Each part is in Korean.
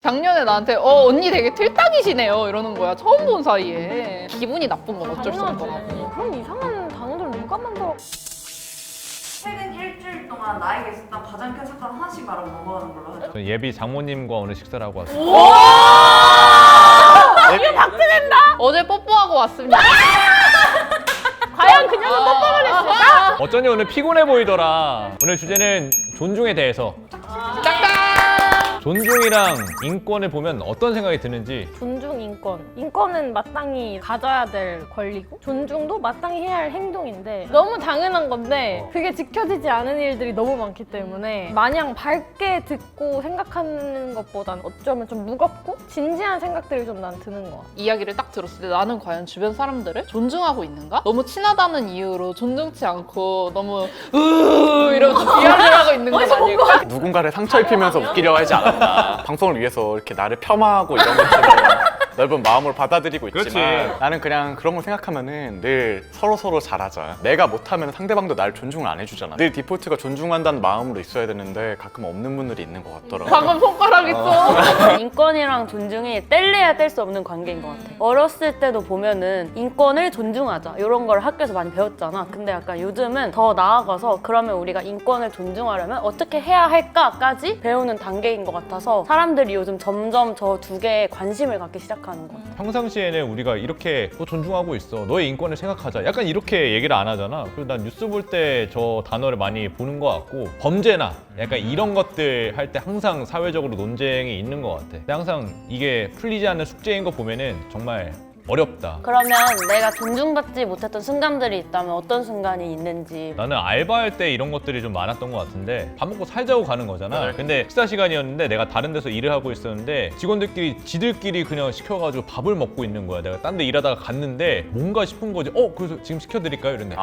작년에 나한테 언니 되게 틀딱이시네요 이러는 거야. 처음 본 사이에. 기분이 나쁜 건 어쩔 수 없더라고. 그런 이상한 단어들 누가 만들어? 최근 일주일 동안 나에게 있었던 가장 큰 사건 하나씩 말하고 넘어가는 걸로 하죠. 저 예비 장모님과 오늘 식사를 하고 왔어요. 이게 박제된다! 어제 뽀뽀하고 왔습니다. 과연 그녀는 뽀뽀를 했을까? 어쩐지 오늘 피곤해 보이더라. 오늘 주제는 존중에 대해서. 짝짝! 존중이랑 인권을 보면 어떤 생각이 드는지. 존중 인권. 인권은 마땅히 가져야 될 권리고 존중도 마땅히 해야 할 행동인데 너무 당연한 건데 그게 지켜지지 않은 일들이 너무 많기 때문에 마냥 밝게 듣고 생각하는 것보단 어쩌면 좀 무겁고 진지한 생각들이 좀 난 드는 것 같아. 이야기를 딱 들었을 때 나는 과연 주변 사람들을 존중하고 있는가? 너무 친하다는 이유로 존중치 않고 너무 이러면서 비하를 하고 있는 건 아닐까? 누군가를 상처 입히면서 웃기려 하지 않았나. 방송을 위해서 이렇게 나를 폄하하고 이런 것처럼 넓은 마음으로 받아들이고 있지만 그렇지. 나는 그냥 그런 걸 생각하면은 늘 서로 잘하자. 내가 못하면 상대방도 날 존중을 안 해주잖아. 늘 디폴트가 존중한다는 마음으로 있어야 되는데 가끔 없는 분들이 있는 것 같더라고. 방금 손가락 있어. 인권이랑 존중이 뗄래야 뗄 수 없는 관계인 것 같아. 어렸을 때도 보면은 인권을 존중하자 이런 걸 학교에서 많이 배웠잖아. 근데 약간 요즘은 더 나아가서 그러면 우리가 인권을 존중하려면 어떻게 해야 할까까지 배우는 단계인 것 같아서 사람들이 요즘 점점 저 두 개에 관심을 갖기 시작하는 것 같아. 평상시에는 우리가 이렇게 존중하고 있어. 너의 인권을 생각하자. 약간 이렇게 얘기를 안 하잖아. 그리고 난 뉴스 볼 때 저 단어를 많이 보는 것 같고 범죄나 약간 이런 것들 할 때 항상 사회적으로 논쟁이 있는 것 같아. 근데 항상 이게 풀리지 않는 숙제인 거 보면은 정말 어렵다. 그러면 내가 존중받지 못했던 순간들이 있다면 어떤 순간이 있는지. 나는 알바할 때 이런 것들이 좀 많았던 것 같은데 밥 먹고 살자고 가는 거잖아. 근데 식사 시간이었는데 내가 다른 데서 일을 하고 있었는데 직원들끼리 지들끼리 그냥 시켜가지고 밥을 먹고 있는 거야. 내가 딴 데 일하다가 갔는데 뭔가 싶은 거지. 그래서 지금 시켜드릴까요? 이랬는데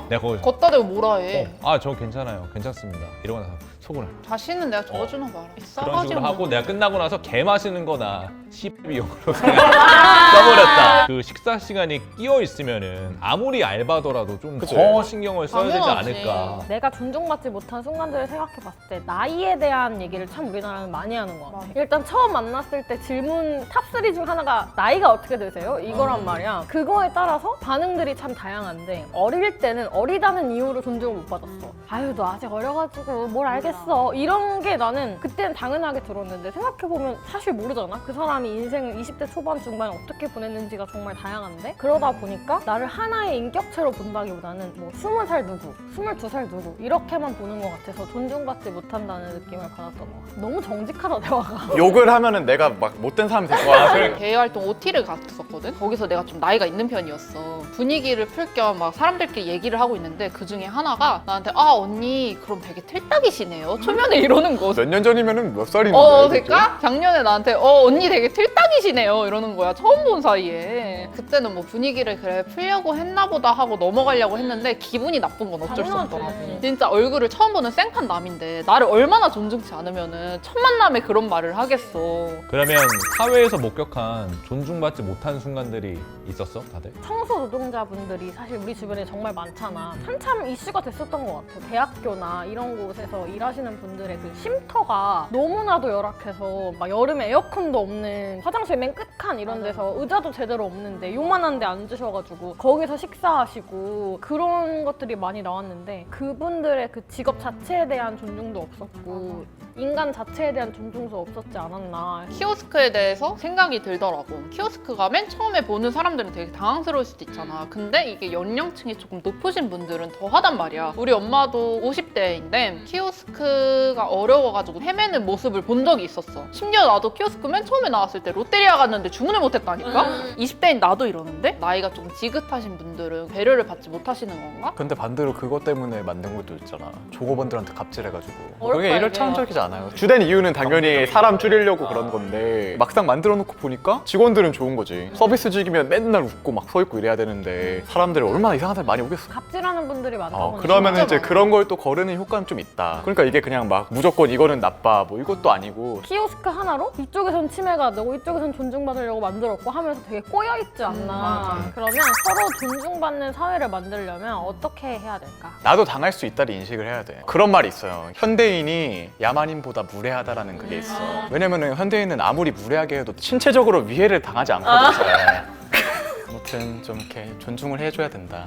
내가 거기서 걷다 대고 뭐라 해. 저 괜찮아요. 괜찮습니다. 이러고 나서 속으로 자신은 내가 저어주나 봐라. 그런 싸가지 식으로 없는 하고 내가 끝나고 나서 개 마시는 거나 씨비용으로 써버렸다. 그 식사 시간이 끼어 있으면은 아무리 알바더라도 좀 그치. 더 신경을 써야 되지 당연하지. 않을까. 내가 존중받지 못한 순간들을 생각해봤을 때 나이에 대한 얘기를 참 우리나라는 많이 하는 것 같아. 일단 처음 만났을 때 질문 탑3 중 하나가 나이가 어떻게 되세요? 이거란 말이야. 그거에 따라서 반응들이 참 다양한데 어릴 때는 어리다는 이유로 존중을 못 받았어. 아유 너 아직 어려가지고 뭘 알겠어. 이런 게 나는 그때는 당연하게 들었는데 생각해보면 사실 모르잖아. 그 사람이 인생을 20대 초반 중반에 어떻게 보냈는지가 정말 다양한데 그러다 보니까 나를 하나의 인격체로 본다기보다는 뭐 20살 누구, 22살 누구 이렇게만 보는 것 같아서 존중받지 못한다는 느낌을 받았던 것 같아. 너무 정직하다 대화가. 욕을 하면은 내가 막 못된 사람이 될 것 같아. 대외 활동 OT를 갔었거든. 거기서 내가 좀 나이가 있는 편이었어. 분위기를 풀 겸 막 사람들끼리 얘기를 하고 있는데 그 중에 하나가 나한테 언니 그럼 되게 틀딱이시네요. 초면에 이러는 거. 몇 년 전이면은 몇 살인데? 될까? 작년에 나한테 언니 되게 틀딱이시네요 이러는 거야. 처음 본 사이에. 그때는 뭐 분위기를 그래 풀려고 했나 보다 하고 넘어가려고 했는데 기분이 나쁜 건 어쩔 수 당연하지. 없더라고. 진짜 얼굴을 처음 보는 생판 남인데 나를 얼마나 존중치 않으면은 첫 만남에 그런 말을 하겠어. 그러면 사회에서 목격한 존중받지 못한 순간들이 있었어, 다들? 청소 노동자분들이 사실 우리 주변에 정말 많잖아. 한참 이슈가 됐었던 것 같아. 대학교나 이런 곳에서 일하시는 분들의 그 쉼터가 너무나도 열악해서 막 여름에 에어컨도 없는 화장실 맨 끝칸 이런 데서 의자도 제대로 없는데 요만한 데 앉으셔가지고 거기서 식사하시고 그런 것들이 많이 나왔는데 그분들의 그 직업 자체에 대한 존중도 없었고 인간 자체에 대한 존중도 없었지 않았나. 키오스크에 대해서 생각이 들더라고. 키오스크가 맨 처음에 보는 사람들은 되게 당황스러울 수도 있잖아. 근데 이게 연령층이 조금 높으신 분들은 더 하단 말이야. 우리 엄마도 50대인데 키오스크가 어려워가지고 헤매는 모습을 본 적이 있었어. 심지어 나도 키오스크 맨 처음에 나왔을 때 롯데리아 갔는데 주문을 못했다니까? 20대인 나도 이러는데? 나이가 좀 지긋하신 분들은 배려를 받지 못하시는 건가? 근데 반대로 그것 때문에 만든 것도 있잖아. 종업원들한테 갑질해가지고. 어렵다, 그게 이게. 일확천적이지 않아요. 주된 이유는 당연히 사람 줄이려고 그런 건데 막상 만들어 놓고 보니까 직원들은 좋은 거지. 서비스직이면 맨날 웃고 막 서 있고 이래야 되는데 사람들이 얼마나 이상한 사람이 많이 오겠어. 갑질하는 분들이 많다 보니까 그러면 진짜 이제 많아. 그런 걸 또 거르는 효과는 좀 있다. 그러니까 이게 그냥 막 무조건 이거는 나빠 뭐 이것도 아니고 키오스크 하나로 이쪽에선 침해가 되고 이쪽에선 존중받으려고 만들었고 하면서 되게 꼬여있지 않나. 그러면 서로 존중받는 사회를 만들려면 어떻게 해야 될까? 나도 당할 수 있다를 인식을 해야 돼. 그런 말이 있어요. 현대인이 야만인 현대인보다 무례하다라는 그게 있어. 왜냐면은 현대인은 아무리 무례하게 해도 신체적으로 위해를 당하지 않거든. 잘. 아무튼 좀 이렇게 존중을 해줘야 된다.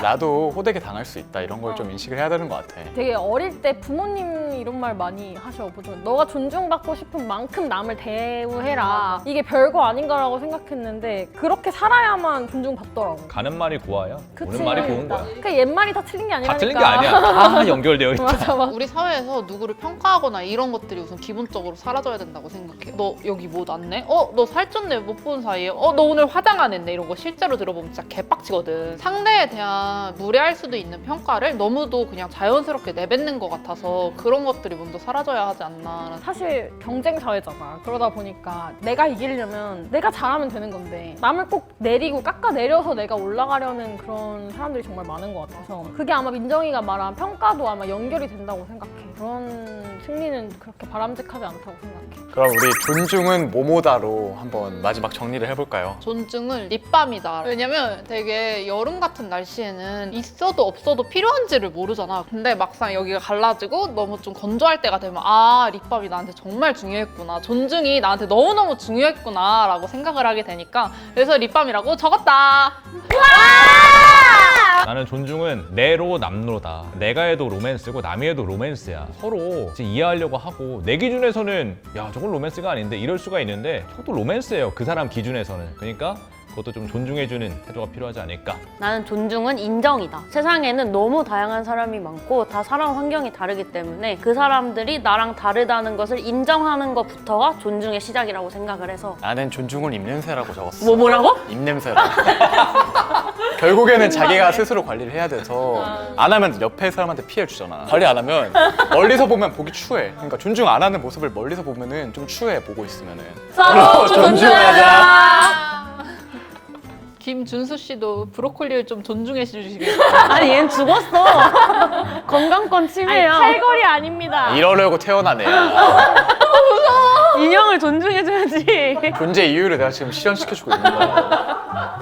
나도 호되게 당할 수 있다 이런 걸 좀 인식을 해야 되는 것 같아. 되게 어릴 때 부모님 이런 말 많이 하셔. 보통 너가 존중받고 싶은 만큼 남을 대우해라. 이게 별거 아닌가라고 생각했는데 그렇게 살아야만 존중받더라고. 가는 말이 고와야 그치. 오는 말이 고운 거야. 그러니까 옛말이 다 틀린 게 아니라니까. 다 틀린 게 아니야. 다 연결되어 있다. 맞아 맞아. 우리 사회에서 누구를 평가하거나 이런 것들이 우선 기본적으로 사라져야 된다고 생각해. 너 여기 뭐 났네? 너 살쪘네 못 본 사이에? 너 오늘 화장 안 했네? 이런 거 실제로 들어보면 진짜 개빡치거든. 상대에 대한 무례할 수도 있는 평가를 너무도 그냥 자연스럽게 내뱉는 것 같아서 그런 것들이 먼저 사라져야 하지 않나. 사실 경쟁 사회잖아. 그러다 보니까 내가 이기려면 내가 잘하면 되는 건데 남을 꼭 내리고 깎아 내려서 내가 올라가려는 그런 사람들이 정말 많은 것 같아서 그게 아마 민정이가 말한 평가도 아마 연결이 된다고 생각해. 그런 승리는 그렇게 바람직하지 않다고 생각해. 그럼 우리 존중은 뭐뭐다로 한번 마지막 정리를 해볼까요? 존중은 립밤이다. 왜냐면 되게 여름 같은 날씨에는 있어도 없어도 필요한지를 모르잖아. 근데 막상 여기가 갈라지고 너무 좀 건조할 때가 되면 아, 립밤이 나한테 정말 중요했구나. 존중이 나한테 너무너무 중요했구나 라고 생각을 하게 되니까 그래서 립밤이라고 적었다. 나는 존중은 내로 남로다. 내가 해도 로맨스고 남이 해도 로맨스야. 서로 이제 이해하려고 하고 내 기준에서는 야 저건 로맨스가 아닌데 이럴 수가 있는데 저것도 로맨스예요. 그 사람 기준에서는. 그러니까 그것도 좀 존중해주는 태도가 필요하지 않을까. 나는 존중은 인정이다. 세상에는 너무 다양한 사람이 많고 다 살아온 환경이 다르기 때문에 그 사람들이 나랑 다르다는 것을 인정하는 것부터가 존중의 시작이라고 생각을 해서. 나는 존중은 입냄새라고 적었어. 뭐라고? 입냄새라고. 결국에는 자기가 스스로 관리를 해야 돼서 안 하면 옆에 사람한테 피해 주잖아. 관리 안 하면 멀리서 보면 보기 추해. 그러니까 존중 안 하는 모습을 멀리서 보면은 좀 추해 보고 있으면은. 서로 존중하자. 김준수 씨도 브로콜리를 좀 존중해 주시길. 아니 얜 죽었어. 건강권 침해야. 칼걸이 아닙니다. 이러려고 태어난 애야. 인형을 존중해줘야지. 존재 이유를 내가 지금 실현시켜주고 있는 거야.